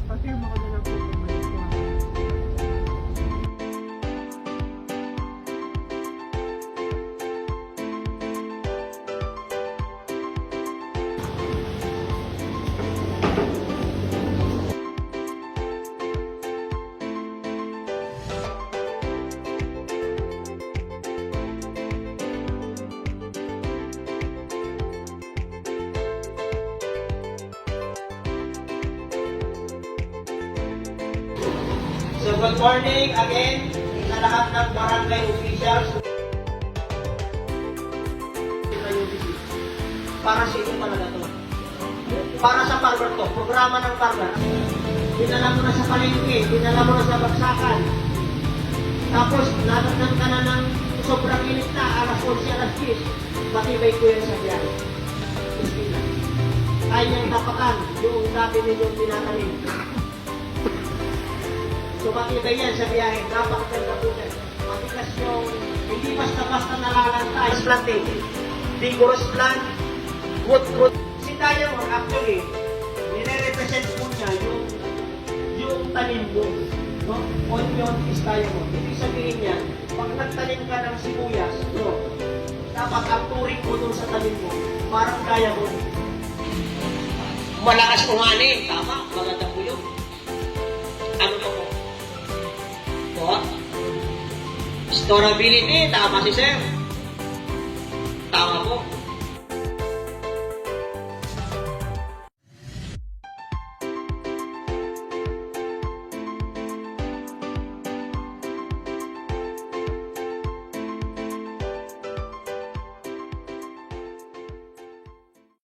Papirma ko na lang po kung may kuha. So good morning again sa lahat ng barangay officials. Para sa inyo talaga to. Para sa farmer to. Programa ng farmer. Dinala mo na sa palengke, dinala mo na sa bagsakan. Tapos natagnan ka na ng sobrang init na, alas 11, alas 10. Matibay ko yan sa biyahe. Kaya niyang tapakan yung dati ninyong tinatanim. So matibay yan sa biyahe, napakaganda po yan. Matigas yung, hindi basta-basta nalalanta. Planting, vigorous plant, wood. Si Diamond actually, nire-represent po niya yung tanim mo. No? On is Diamond. Ibig sabihin niya, pag nagtanim ka ng sibuyas, no, dapat ang turing mo dun sa tanim mo, parang Diamond. Malakas umani, tama, maganda po yun. Ano po? Storability, tama si Sir.